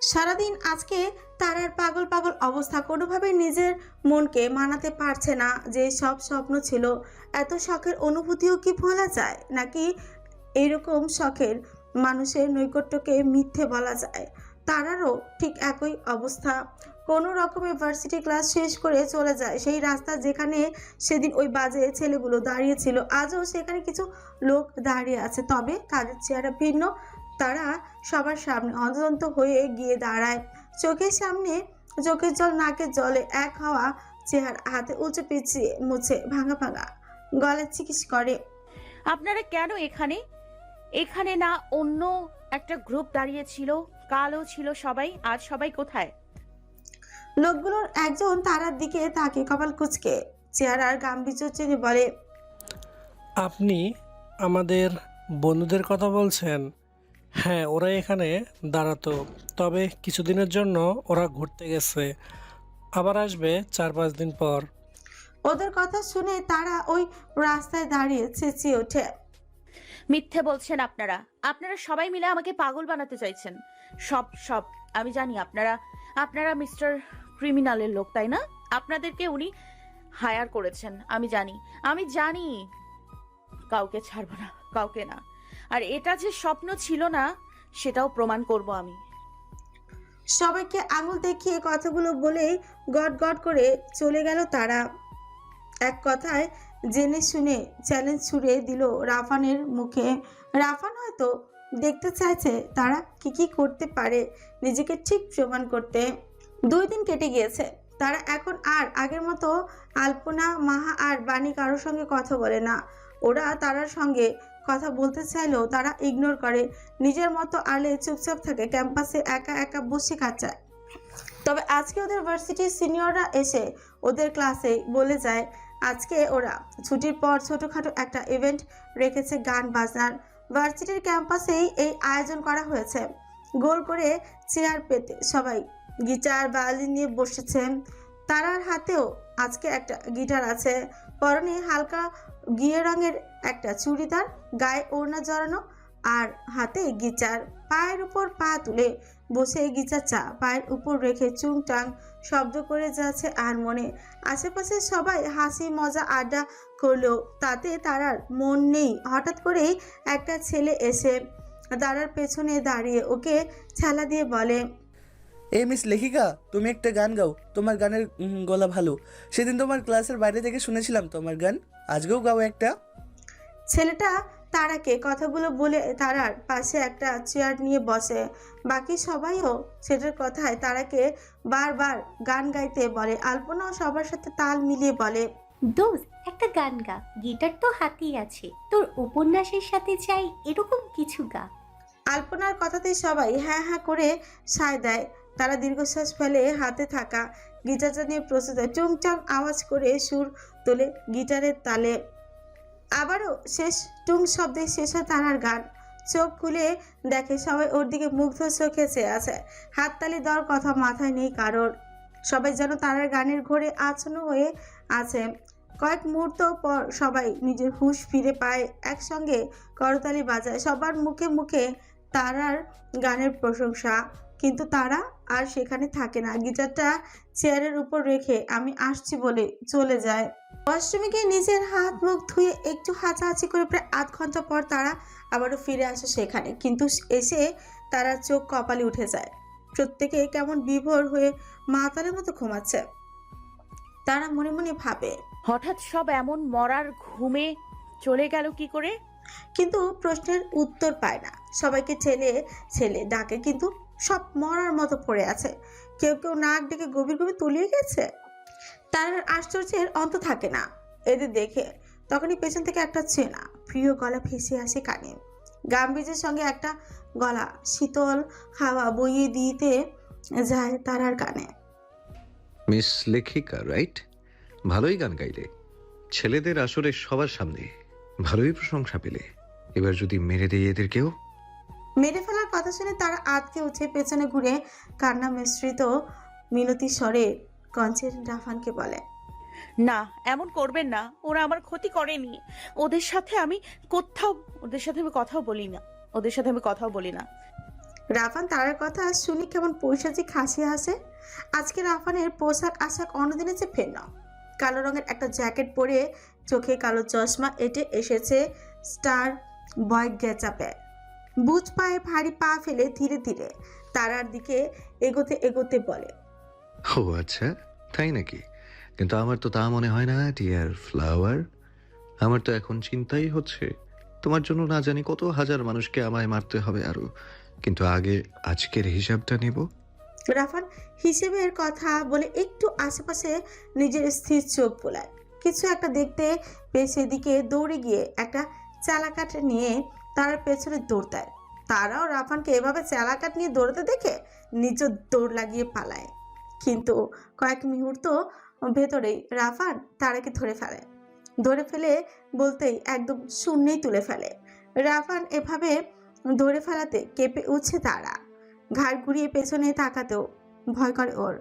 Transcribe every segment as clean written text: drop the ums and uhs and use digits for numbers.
সারাদিন আজকে তারার পাগল পাগল অবস্থা, কোনোভাবে নিজের মনকে মানাতে পারছে না যে সব স্বপ্ন ছিল। এত শখের অনুভূতিও কি ভোলা যায়, নাকি এইরকম শখের মানুষের নৈকট্যকে মিথ্যে বলা যায়? তারারও ঠিক একই অবস্থা। কোনো রকমে ভার্সিটি ক্লাস শেষ করে চলে যায় সেই রাস্তা যেখানে সেদিন ওই বাজে ছেলেগুলো দাঁড়িয়েছিল। আজও সেখানে কিছু লোক দাঁড়িয়ে আছে, তবে তাদের চেহারা ভিন্ন। তারা সবার সামনে অন্তন্ত হয়ে গিয়ে দাঁড়ায়। চোখের সামনে চোখের জল নাকের জলে এক হওয়া চেহারা, হাতে উঁচু পিছিয়ে মুছে ভাঙা ভাঙা গলায় জিজ্ঞেস করে, আপনারা কেন এখানে? এখানে না অন্য একটা গ্রুপ দাঁড়িয়ে ছিল? কালও ছিল সবাই, আজ সবাই কোথায়? লোকগুলোর একজন তারার দিকে তাকে কপাল কুঁচকে চেহারার গাম্ভীর্য চেনে বলে, আপনি আমাদের বন্ধুদের কথা বলছেন? হ্যাঁ, ওরা এখানে দাঁড়াতো, তবে কিছুদিনের জন্য ওরা ঘুরতে গেছে, আবার আসবে 4-5 দিন পর। ওদের কথা শুনে তারা ওই রাস্তায় দাঁড়িয়ে চেঁচিয়ে ওঠে, মিথ্যে বলছেন আপনারা। আপনারা সবাই মিলে আমাকে পাগল বানাতে চাইছেন। সব সব আমি জানি। আপনারা আপনারা মিস্টার ক্রিমিনালের লোক, তাই না? আপনাদেরকে উনি হায়ার করেছেন। আমি জানি, আমি জানি। কাউকে ছাড়বো না, কাউকে না। আর এটা যে স্বপ্ন ছিল না, সেটাও প্রমাণ করব আমি। সবাইকে আঙুল দেখিয়ে কথাগুলো বলেই গট গট করে চলে গেল তারা। এক কথায় জেনে শুনে চ্যালেঞ্জ ছুড়ে দিল রাফানের মুখে। রাফান হয়তো দেখতে চাইছে তারা কি কি করতে পারে নিজেকে ঠিক প্রমাণ করতে। 2 দিন কেটে গিয়েছে, তারা এখন আর আগের মতো আলপনা, মাহা আর বাণী কারোর সঙ্গে কথা বলে না। ওরা তারার সঙ্গে কথা বলতে চাইলেও তারা ইগনোর করে, নিজের মতো আলে চুপচাপ থাকে, ক্যাম্পাসে একা একা বসে কাটায়। তবে আজকে ওদের ভার্সিটির সিনিয়ররা এসে ওদের ক্লাসে বলে যায় আজকে ওরা ছুটির পর ছোটোখাটো একটা ইভেন্ট রেখেছে, গান বাজনার। ভার্সিটির ক্যাম্পাসেই এই আয়োজন করা হয়েছে। গোল করে চেয়ার পেতে সবাই গিটার ভায়োলিন নিয়ে বসেছে। তারার হাতেও আজকে একটা গিটার আছে, পরনে হালকা ঘিয়ে রঙের একটা চুড়িদার, গায়ে ওড়না জড়ানো আর হাতে গিটার। পায়ের উপর পা তুলে বসে গিটার চা পায়ের উপর রেখে চুংটাং শব্দ করে যাচ্ছে আর মনে। আশেপাশে সবাই হাসি মজা আড্ডা করলেও তাতে তারার মন নেই। হঠাৎ করেই একটা ছেলে এসে তারার পেছনে দাঁড়িয়ে ওকে ছেলা দিয়ে বলে, এই মিস লেখিকা, তুমি একটা গান গাও। তোমার গানের গলা ভালো। সেদিন তোমার ক্লাসের বাইরে থেকে শুনেছিলাম তোমার গান। আজকেও গাও একটা। ছেলেটা তারাকে কথাগুলো বলে তারার পাশে একটা চেয়ার নিয়ে বসে। বাকি সবাইও সেটার কথায় তারাকে বারবার গান গাইতে বলে। আলপনাও সবার সাথে তাল মিলিয়ে বলে, দোস্ত, একটা গান গা। গিটার তো হাতেই আছে, তোর উপন্যাসের সাথে চাই এরকম কিছু গা। আলপনার কথাতেই সবাই হ্যাঁ হ্যাঁ করে সায় দেয়। তারা দীর্ঘশ্বাস ফেলে হাতে থাকা গিটারটা নিয়ে প্রস্তুত হয়। টুংটাং আওয়াজ করে সুর তোলে গিটারের তালে। আবারও শেষ টুং শব্দে শেষ হয় তারার গান। চোখ খুলে দেখে সবাই ওর দিকে মুগ্ধ চোখে চেয়ে আছে। হাততালি দেওয়ার কথা মাথায় নেই কারোর। সবাই যেন তারার গানের ঘোরে আচ্ছন্ন হয়ে আছে। কয়েক মুহূর্ত পর সবাই নিজের হুঁশ ফিরে পায়, একসঙ্গে করতালি বাজায়। সবার মুখে মুখে তারার গানের প্রশংসা, কিন্তু তারা আর সেখানে থাকে না। গিটারটা চেয়ারের উপর রেখে আমি আসছি বলে চলে যায়। অষ্টমীকে নিজের হাত মুখ ধুয়ে একটু হাঁচাহাঁচি করে প্রায় আধ ঘন্টা পর তারা আবারও ফিরে আসে সেখানে। কিন্তু এসে তারা চোখ কপালে উঠে যায়। প্রত্যেকে কেমন বিভোর হয়ে মাতালের মতো ঘুমাচ্ছে। তারা মনে মনে ভাবে, হঠাৎ সব এমন মরার ঘুমে চলে গেল কি করে? কিন্তু প্রশ্নের উত্তর পায় না। সবাইকে ছেলে ছেলে ডাকে, কিন্তু সব মরার মতো পড়ে আছে। কেউ কেউ নাক ডেকে গভীর গভীর তলিয়ে গেছে। তার আশ্চর্যের অন্ত থাকে না এদের দেখে। তখনই পেছন থেকে একটা চেনা প্রিয় গলা ভেসে আসে কানে। গাম্ভীর্যের সঙ্গে একটা গলা শীতল হাওয়া বইয়ে দিতে যায় তারার কানে। মিস লেখিকা, রাইট? ভালোই গান গাইলে। ছেলেদের আসরে সবার সামনে ভালোই প্রশংসা পেলে। এবার যদি মেরে দেয় এদেরকেও। মেরে ফেলার কথা শুনে তারা আঁতকে উঠে পেছনে ঘুরে কান্না মিশ্রিত মিনতি স্বরে কঞ্চের রাফানকে বলে, না, এমন করবেন না। ওরা আমার ক্ষতি করেনি। ওদের সাথে আমি কথাও বলি না। রাফান তারার কথা শুনে কেমন পৈশাচিক হাসি হাসে। আজকে রাফানের পোশাক আশাক অন্যদিনের চেয়ে ভিন্ন। কালো রঙের একটা জ্যাকেট পরে চোখে কালো চশমা এঁটে এসেছে স্টার বয় গেচাপে। বুঝ পায়ে ভারী পা ফেলে ধীরে ধীরে তারার দিকে এগোতে এগোতে বলে, ও আচ্ছা, তাই নাকি? কিন্তু আমার তো তা মনে হয় না ডিয়ার ফ্লাওয়ার। আমার তো এখন চিন্তাই হচ্ছে তোমার জন্য না জানি কত হাজার মানুষকে আমায় মারতে হবে আরো, কিন্তু আগে আজকের হিসাবটা নেব। রাফান হিসেবের কথা বলে একটু আশেপাশে নিজের স্থির চোখ বোলায়। কিছু একটা দেখতে পেয়ে সেদিকে দৌড়ে গিয়ে একটা চালাকাঠ নিয়ে তার পেছনে দৌড় দেয়। তারাও রাফানকে এভাবে চালাকাঠ নিয়ে দৌড়াতে দেখে নিজ দৌড় লাগিয়ে পালায়। কিন্তু কয়েক মুহূর্ত ভেতরেই রাফান তারাকে ধরে ফেলে বলতেই একদম শূন্যেই তুলে ফেলে। রাফান এভাবে ধরে ফেলাতে কেঁপে উঠছে তারা। ঘাড় ঘুরিয়ে পেছনে তাকাতেও ভয় করে ওর।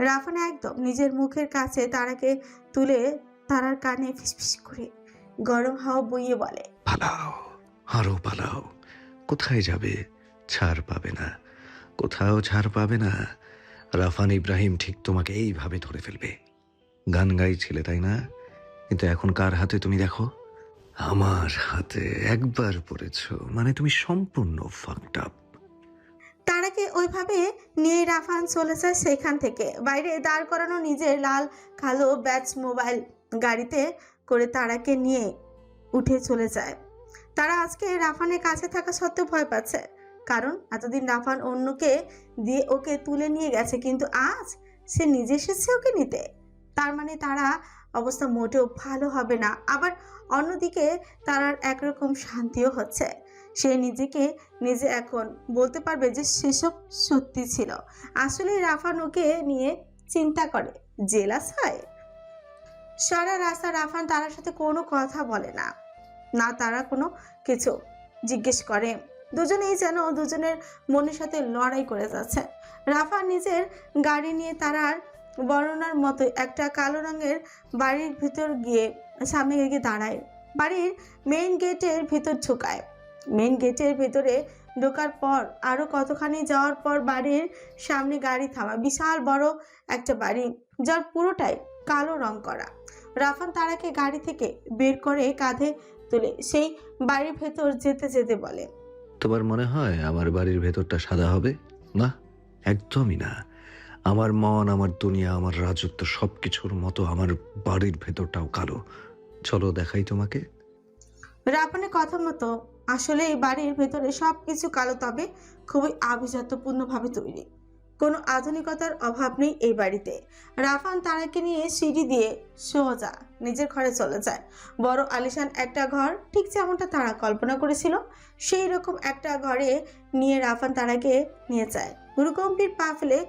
রাফান একদম নিজের মুখের কাছে তারাকে তুলে তারার কানে ফিসফিস করে গরম হাওয়া বইয়ে বলে, পালাও, আরো পালাও। কোথায় যাবে? ছাড় পাবে না, কোথাও ছাড় পাবে না। রাফান ইব্রাহিম ঠিক তোমাকে এইভাবে ধরে ফেলবে। গান গাইছিলে তাই না? কিন্তু এখন কার হাতে তুমি দেখো? আমার হাতে। একবার পড়েছো মানে তুমি সম্পূর্ণ ফাকড আপ। তারাকে ওইভাবে নিয়ে রাফান চলে যায় সেখান থেকে। বাইরে দাঁড় করানো নিজের লাল কালো ব্যাচ মোবাইল গাড়িতে করে তারাকে নিয়ে উঠে চলে যায়। তারা আজকে রাফানের কাছে থাকা সত্ত্বেও ভয় পাচ্ছে, কারণ এতদিন রাফান অন্যকে দিয়ে ওকে তুলে নিয়ে গেছে, কিন্তু আজ সে নিজে এসেছে ওকে নিতে। তার মানে তারা অবস্থা মোটেও ভালো হবে না। আবার অন্যদিকে তারার একরকম শান্তিও হচ্ছে। সে নিজে এখন বলতে পারবে যে সেসব সত্যি ছিল। আসলে রাফান ওকে নিয়ে চিন্তা করে, জেলাস হয়। সারা রাস্তা রাফান তারার সাথে কোনো কথা বলে না, না তারা কোনো কিছু জিজ্ঞেস করে। দুজনেই যেন দুজনের মনের সাথে লড়াই করে যাচ্ছে। রাফান নিজের গাড়ি নিয়ে তারার বর্ণনার মতো একটা কালো রঙের বাড়ির ভিতর গিয়ে সামনে গিয়ে দাঁড়ায়। বাড়ির মেইন গেটের ভিতর ঢুকায়। মেইন গেটের ভেতরে ঢোকার পর আরো কতখানি যাওয়ার পর বাড়ির সামনে গাড়ি থামা। বিশাল বড় একটা বাড়ি, যার পুরোটাই কালো রং করা। রাফান তারাকে গাড়ি থেকে বের করে কাঁধে তুলে সেই বাড়ির ভেতর যেতে যেতে বলে, তোমার মনে হয় আমার বাড়ির ভেতরটা সাদা হবে? না, একদমই না। আমার মন, আমার দুনিয়া, আমার রাজত্ব সবকিছুর মতো আমার বাড়ির ভেতরটাও কালো। চলো দেখাই তোমাকে। রাফানের কথা মতো আসলে এই বাড়ির ভেতরে সবকিছু কালো, তবে খুবই আভিজাত্যপূর্ণভাবে তৈরি। কোনো আধুনিকতার অভাব নেই এই বাড়িতে। রাফান তারাকে নিয়ে সিঁড়ি দিয়ে সোজা নিজের ঘরে চলে যায়। বড় আলিশান একটা ঘর, ঠিক যেমনটা তারা কল্পনা করেছিল সেই রকম একটা ঘরে নিয়ে রাফান তারাকে নিয়ে যায়। গুরুগম্ভীর পা ফেলে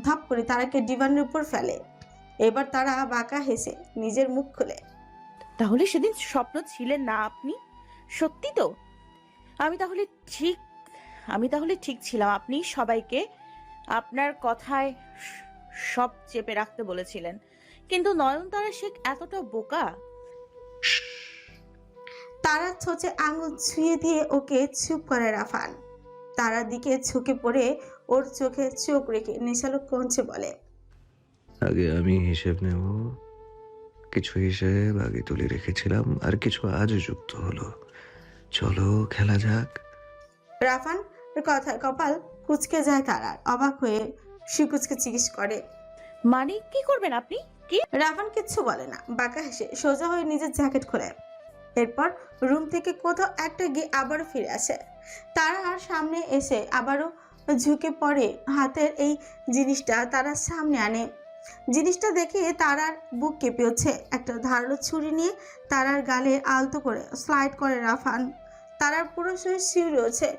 ধাপ করে তারাকে ডিভানের উপর ফেলে। এবার তারা বাঁকা হেসে নিজের মুখ খুলে, তাহলে সেদিন স্বপ্ন ছিলেন না আপনি? সত্যি তো? আমি তাহলে ঠিক ছিলাম। আপনি সবাইকে আপনার কথায় সব চেপে রাখতে বলেছিলেন, কিন্তু নয়নতারা শেখ এতটা বোকা? তারার ছোঁচে আঙুল ছুঁয়ে দিয়ে ওকে চুপ করে রাফান। তারার দিকে ঝুঁকে পড়ে ওর চোখে চোখ রেখে নেশালো কঞ্চে বলে, আগে আমি হিসেব নেব। কিছু হিসেব আগে তুলে রেখেছিলাম, আর কিছু আজ যুক্ত হলো। চলো খেলা যাক। রাফান কথায় কপাল কুচকে যায় তারার। অবাক হয়ে শিকুচকে জিজ্ঞেস করে, মানে কি করবেন আপনি? কি? রাফান কিচ্ছু বলে না, বাঁকা হেসে সোজা হয়ে নিজের জ্যাকেট খোলে। এরপর রুম থেকে কোথাও একটা গিয়ে আবারও ফিরে আসে। তারার সামনে এসে আবারও ঝুঁকে পড়ে হাতের এই জিনিসটা তারার সামনে আনে। জিনিসটা দেখে তারার বুক কেঁপে উঠছে। একটা ধারালো ছুরি নিয়ে তারার গালে আলতো করে স্লাইড করে রাফান। তারার পুরো শরীর শিউরে ওঠে।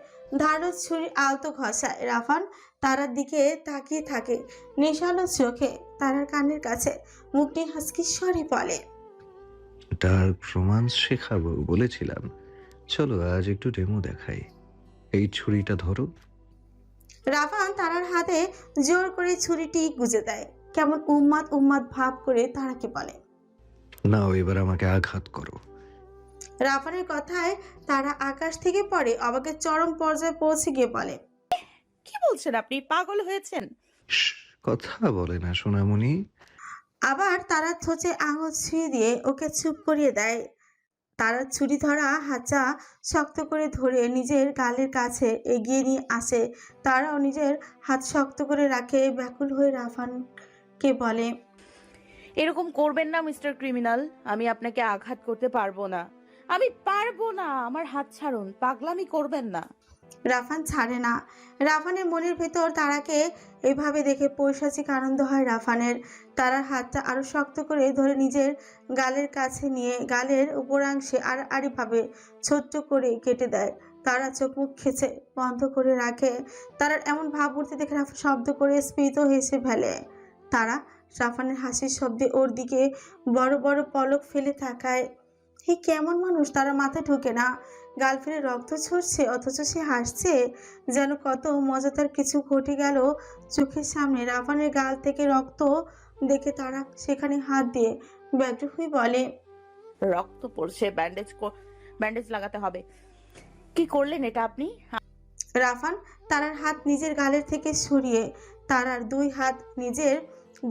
ধারালো ছুরি আলতো ঘষায়। রাফান তারার দিকে তাকিয়ে থাকে নেশালো চোখে। তারার কানের কাছে মুখটি হাসকি স্বরে বলে, ডার্ক রোমান্স শেখাবো বলেছিলাম। চলো আজ একটু ডেমো দেখাই। এই ছুরিটা ধরো। রাফান তারার হাতে জোর করে ছুরিটি গুজে দেয়। কেমন উম্মাদ ভাব করে তারাকে বলে, নাও এবার আমাকে আঘাত করো। রাফানের কথায় তারা আকাশ থেকে পড়ে অবাকের চরম পর্যায়ে পৌঁছে গিয়ে বলে, কি বলছেন আপনি? পাগল হয়েছেন? শ্, কথা বলে না সোনামণি। আবার তারা থোঁচে আঙুল ছুঁয়ে দিয়ে ওকে চুপ করিয়ে দেয়। তারা ছুরি ধরা হাতটা শক্ত করে ধরে নিজের গালের কাছে এগিয়ে নিয়ে আসে। তারাও নিজের হাত শক্ত করে রাখে। ব্যাকুল হয়ে রাফানকে বলে, এরকম করবেন না মিস্টার ক্রিমিনাল। আমি আপনাকে আঘাত করতে পারবো না। আমি পারবো না। আমার হাত ছাড়ুন। পাগলামি করবেন না। রাফান ছাড়ে না। রাফানের মনের ভেতর তারাকে এভাবে দেখে পৈশাচিক আনন্দ হয় রাফানের। তারার হাতটা আরো শক্ত করে ধরে নিজের গালের কাছে নিয়ে গালের উপরাংশে আড়াআড়িভাবে ছোট্ট করে কেটে দেয়। তারা চোখ মুখ খেচে বন্ধ করে রাখে। তারার এমন ভাব উঠতে দেখে রাফান শব্দ করে স্ফীত হেসে ফেলে। তারা রাফানের হাসির শব্দে ওর দিকে বড় বড় পলক ফেলে তাকায়। হে কেমন মানুষ, তারা মাথায় ঢোকে না। গাল ফেলে রক্ত ঝরছে অথচ সে হাসছে, যেন কত মজাদার কিছু ঘটে গেল চোখের সামনে। রাফানের গাল থেকে রক্ত দেখে তারা সেখানে হাত দিয়ে ব্যগ্র হয়ে বলে, রক্ত পড়ছে। ব্যান্ডেজ লাগাতে হবে। কি করলেন এটা আপনি? রাফান তারার হাত নিজের গালের থেকে সরিয়ে তারার দুই হাত নিজের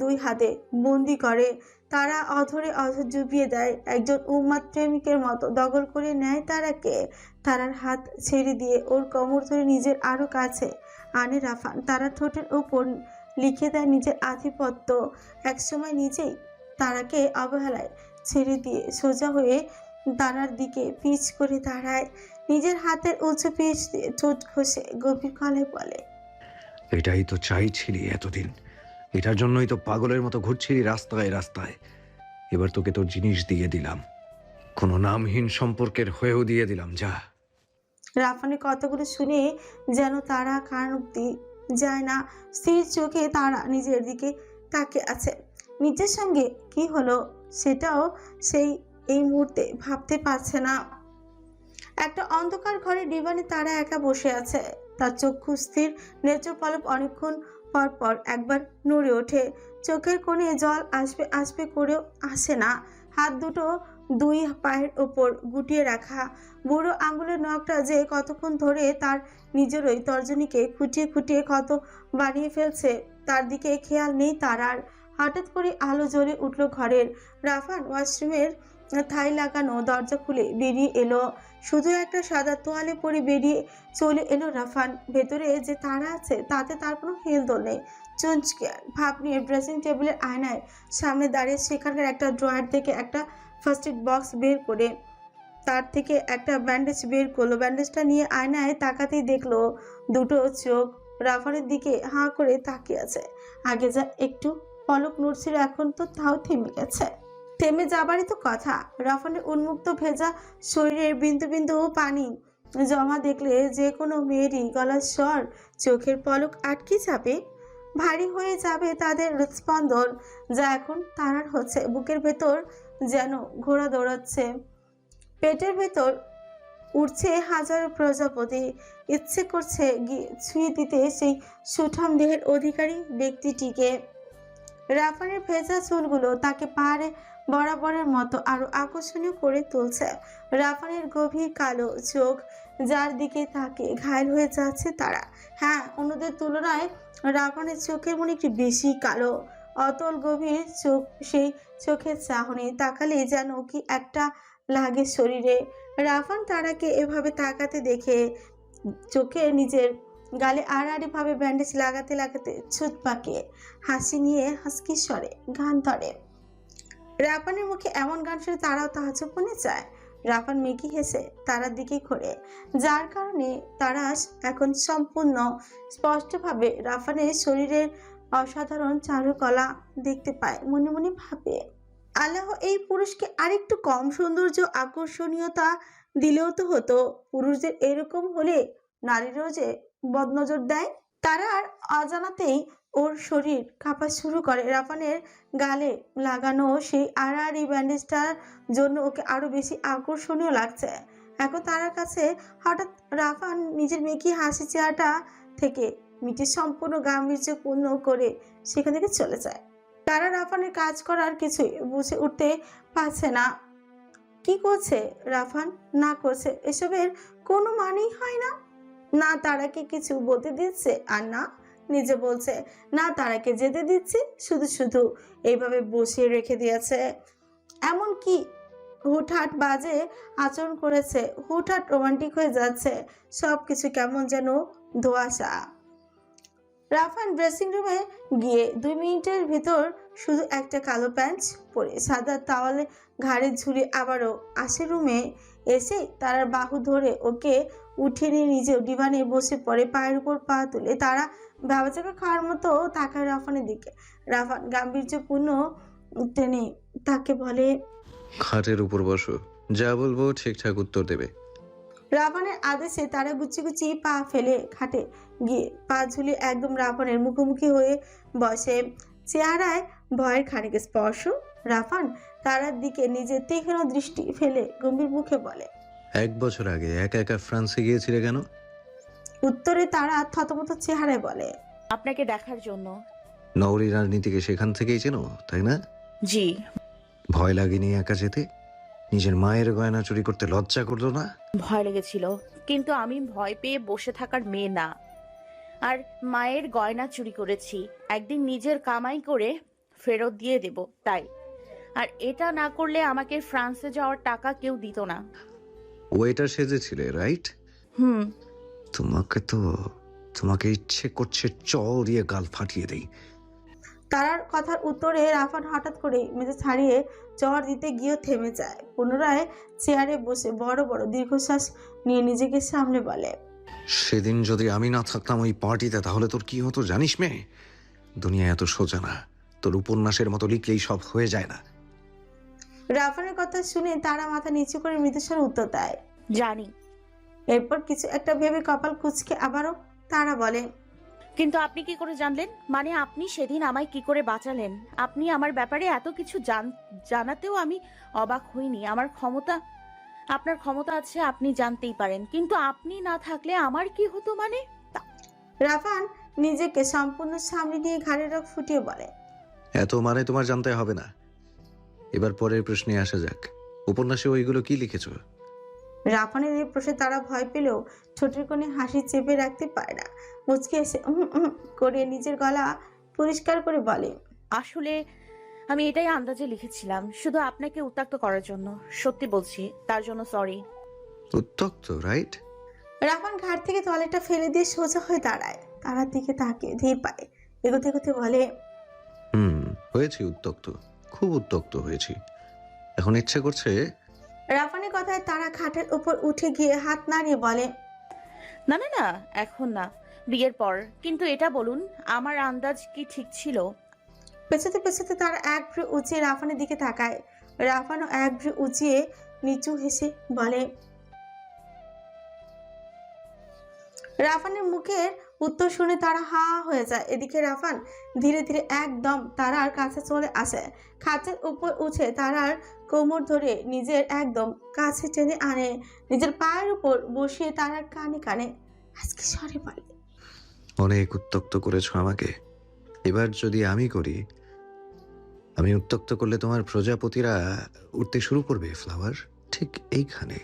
দুই হাতে বন্দি করে। তারা অধরে অধর ডুবিয়ে দেয়। একজন উন্মাদ প্রেমিকের মতো দখল করে নেয় তারাকে। তারার হাত ছেড়ে দিয়ে ওর কোমর ধরে নিজের আরো কাছে আনে রাফান। তারা ঠোঁটের উপর লিখে দেয় নিজের আধিপত্য। একসময় নিজেই তারাকে অবহেলায় ছেড়ে দিয়ে সোজা হয়ে তারার দিকে পিচ করে দাঁড়ায়। নিজের হাতের উঁচু পিচ দিয়ে ঠোঁট ঘষে গভীর গলায় বলে, এটাই তো চাইছিলি এতদিন। এটার জন্যই তো পাগলের মতো ঘুরছিলি রাস্তায় রাস্তায়। এবার তোকে তোর জিনিস দিয়ে দিলাম, কোনো নামহীন সম্পর্কের হয়েও দিয়ে দিলাম। যা। রাফানের কথাগুলো শুনে যেন তারা কান অব্দি যায় না। স্থির চোখে তারা নিজের দিকে তাকিয়ে আছে। নিজের সঙ্গে কি হলো সেটাও সেই এই মুহূর্তে ভাবতে পারছে না। একটা অন্ধকার ঘরে ডিভানে তারা একা বসে আছে। তার চক্ষু স্থির, নেত্র পলক অনেকক্ষণ পর পর একবার নড়ে ওঠে। চোখের কোণে জল আসবে আসবে করেও আসে না। হাত দুটো দুই পায়ের ওপর গুটিয়ে রাখা। বুড়ো আঙুলের নখটা যে কতক্ষণ ধরে তার নিজেরই তর্জনীকে খুঁটিয়ে খুঁটিয়ে কত বানিয়ে ফেলছে তার দিকে খেয়াল নেই তারার। হঠাৎ করে আলো জ্বলে উঠল ঘরের। রাফান ওয়াশরুমের থাই লাগানো দরজা খুলে বেরিয়ে এলো। শুধু একটা সাদা তোয়ালে পরে বেরিয়ে চলে এলো রাফান। ভেতরে যে তারা আছে তাতে তার কোনো হেলদোল নেই। চুঁচকে ভাব নিয়ে ড্রেসিং টেবিলের আয়নায় সামনে দাঁড়িয়ে সেখানকার একটা ড্রয়ার থেকে একটা ফার্স্ট এড বক্স বের করে তার থেকে একটা ব্যান্ডেজ বের করলো। ব্যান্ডেজটা নিয়ে আয়নায় তাকাতেই দেখলো দুটো চোখ রাফানের দিকে হাঁ করে তাকিয়ে আছে। আগে যা একটু পলক নড়ছিল এখন তো তাও থেমে গেছে। থেমে যাবারই তো কথা। রাফানের উন্মুক্ত ভেজা শরীরের বিন্দু বিন্দু পানি জমা দেখলে যে কোনো মেয়েরই গলার স্বর, চোখের পলক আটকে যাবে। ভারী হয়ে যাবে তাদের হৃদস্পন্দন, যা এখন তারার হচ্ছে। বুকের ভেতর যেন ঘোড়া দৌড়াচ্ছে, পেটের ভেতর উঠছে হাজারো প্রজাপতি। ইচ্ছে করছে ছুঁয়ে দিতে সেই সুঠাম দেহের অধিকারী ব্যক্তিটিকে। রাফানের ভেজা চুলগুলো তাকে পাহাড়ে বরাবরের মতো আরো আকর্ষণীয় করে তুলছে। রাফানের গভীর কালো চোখ যার দিকে তাকে ঘায়ল হয়ে যাচ্ছে তারা। হ্যাঁ, অন্যদের তুলনায় রাফানের চোখের মনে একটু বেশি কালো। অতল গভীর চোখ, সেই চোখের চাহনি তাকালে যেন কি একটা লাগে শরীরে। রাফান তারাকে এভাবে তাকাতে দেখে চোখে নিজের গালে আড়াআড়িভাবে ব্যান্ডেজ লাগাতে লাগাতে ছুট পাকিয়ে হাসি নিয়ে হাসকি স্বরে গান ধরে। রাফানের মুখে এমন গান শুনে তারাও তাহাজ্জুব মনে চায়। রাফান মেকি হেসে তারার দিকে ঘোরে, যার কারণে তারা এখন সম্পূর্ণ স্পষ্টভাবে রাফানের শরীরের অসাধারণ চারুকলা দেখতে পায়। মনে মনে ভাবে, আল্লাহ এই পুরুষকে আরেকটু কম সৌন্দর্য আকর্ষণীয়তা দিলেও তো হতো। পুরুষদের এরকম হলে নারীরাও যে বদনজর দেয়। তারা আর অজানাতেই ওর শরীর কাঁপা শুরু করে। রাফানের গালে লাগানো সেই আড়াআড়ি ব্যান্ডেজটার জন্য ওকে আরো বেশি আকর্ষণীয় লাগছে এখন তার কাছে। হঠাৎ রাফান নিজের মেকি হাসি চেহারাটা থেকে মিটি সম্পূর্ণ গাম্ভীর্যপূর্ণ করে সেখান থেকে চলে যায়। তারা রাফানের কাজ করার কিছুই বুঝে উঠতে পারছে না। কি করছে রাফান না করছে এসবের কোনো মানেই হয় না। না তারাকে কিছু বলতে দিচ্ছে আর না নিজে বলছে, না তারাকে যেতে দিচ্ছে, শুধু শুধু এইভাবে বসিয়ে রেখে দিয়েছে। এমন কি হুটহাট বাজে আচরণ করেছে, হুটহাট রোমান্টিক হয়ে যাচ্ছে, সবকিছু কেমন যেন ধোঁয়াশা। রাফান ড্রেসিং রুমে গিয়ে 2 মিনিটের ভিতর শুধু একটা কালো প্যান্ট পরে সাদা তাওয়ালে ঘাড়ে ঝুলিয়ে আবারও আসে রুমে। এসে তারার বাহু ধরে ওকে উঠিয়ে নিয়ে নিজেও ডিভানে বসে পড়ে, পায়ের উপর পা তুলে। তারা ভাবাচাকা খাওয়ার মতো তাকায় রাফানের দিকে। রাফান গাম্ভীর্যপূর্ণ টেনে তাকে বলে, খাটের উপর বসো, যা বলবো ঠিকঠাক উত্তর দেবে। রাফানের আদেশে তারা গুচি গুচি পা ফেলে খাটে গিয়ে পা ঝুলিয়ে একদম রাফানের মুখোমুখি হয়ে বসে। চেহারায় ভয়ের খানিক স্পর্শ। রাফান তারার দিকে নিজের তীক্ষ্ণ দৃষ্টি ফেলে গম্ভীর মুখে বলে, 1 বছর আগে একা একা ফ্রান্সে গিয়েছিলে কেন? উত্তরে তারা থতমত চেহারায় বলে, আপনাকে দেখার জন্য। নগরী রাজনীতিকে সেখান থেকেই চেনো, তাই না? জি। ভয় লাগেনি একা যেতে? নিজের মায়ের গয়না চুরি করতে লজ্জা করলো না? ভয় লেগেছিল, কিন্তু আমি ভয় পেয়ে বসে থাকার মেয়ে না। আর মায়ের গয়না চুরি করেছি, একদিন নিজের কামাই করে ফেরত দিয়ে দেব তাই। আর এটা না করলে আমাকে ফ্রান্সে যাওয়ার টাকা কেউ দিত না। ওয়েটার সেজেছিলে, রাইট? হুম। তোমাকে ইচ্ছে করছে চল দিয়ে গাল ফাটিয়ে দেই। তারার কথার উত্তরে রাফান হঠাৎ করে মেজাজ ছাড়িয়ে চড় দিতে গিয়েও থেমে যায়। পুনরায় চেয়ারে বসে বড় বড় দীর্ঘশ্বাস নিয়ে নিজেকে সামনে বলে, সেদিন যদি আমি না থাকতাম ওই পার্টিতে, তাহলে তোর কি হতো জানিস মেয়ে? দুনিয়া এত সোজা না, তোর উপন্যাসের মতো লিখলেই সব হয়ে যায় না। রাফানের কথা শুনে তারা মাথা নিচু করে মৃদুস্বরে উত্তর দেয়, জানি। এরপর কিছু একটা ভেবে কপাল কুঁচকে আবারও তারা বলে, কিন্তু আপনি কি করে জানলেন? মানে আপনি সেদিন আমায় কি করে বাঁচালেন? আপনি আমার ব্যাপারে এত কিছু জানাতেও আমি অবাক হইনি। আপনার ক্ষমতা আছে, আপনি জানতেই পারেন, কিন্তু আপনি না থাকলে আমার কি হতো মানে? রাফান নিজেকে সম্পূর্ণ সামনে নিয়ে ঘাড়ের রগ ফুটিয়ে বলে, এত মানে তোমার জানতে হবে না। এবার পরের প্রশ্নে আসা যাক, উপন্যাসে ওইগুলো কি লিখেছো? রাফানের এই প্রশ্নে তারা ভয় পেলেও ঠোঁটের কোণে হাসি চেপে রাখতে পারে না। মুচকে এসে করে নিজের গলা পরিষ্কার করে বলে, আসলে আমি এটাই আন্দাজে লিখেছিলাম, শুধু আপনাকে উত্ত্যক্ত করার জন্য। সত্যি বলছি, তার জন্য সরি। উত্তক্ত, রাইট? রাফান ঘাট থেকে তোয়ালেটা ফেলে দিয়ে সোজা হয়ে দাঁড়ায়। তারার দিকে তাকে ধীর পায়ে এগোতে এগোতে বলে, হয়েছি উত্তক্ত, খুব উত্তক্ত হয়েছি। এখন ইচ্ছে করছে। রাফানের কথায় তারা খাটের উপর উঠে গিয়ে হাত নাড়িয়ে বলে, না না না, এখন না, বিয়ের পর। কিন্তু এটা বলুন, আমার আন্দাজ কি ঠিক ছিল? পেছাতে পেছাতে তারা এক ভ্রু উঁচিয়ে রাফানের দিকে তাকায়। রাফানও এক ভ্রু উঁচিয়ে নিচু হেসে বলে। রাফানের মুখের উত্তর শুনে তারা হা হয়ে যায়। এদিকে রাফান ধীরে ধীরে একদম তারার কাছে চলে আসে। খাটের উপর উঠে তারার কোমর ধরে নিজের একদম কাছে টেনে আনে, নিজের পায়ের উপর বসিয়ে তারার কানে কানে আজকে সরে বলে, অনেক উত্তক্ত করেছো আমাকে, এবার যদি আমি করি। আমি উত্তক্ত করলে তোমার প্রজাপতিরা উঠতে শুরু করবে, ফ্লাওয়ার, ঠিক এইখানে।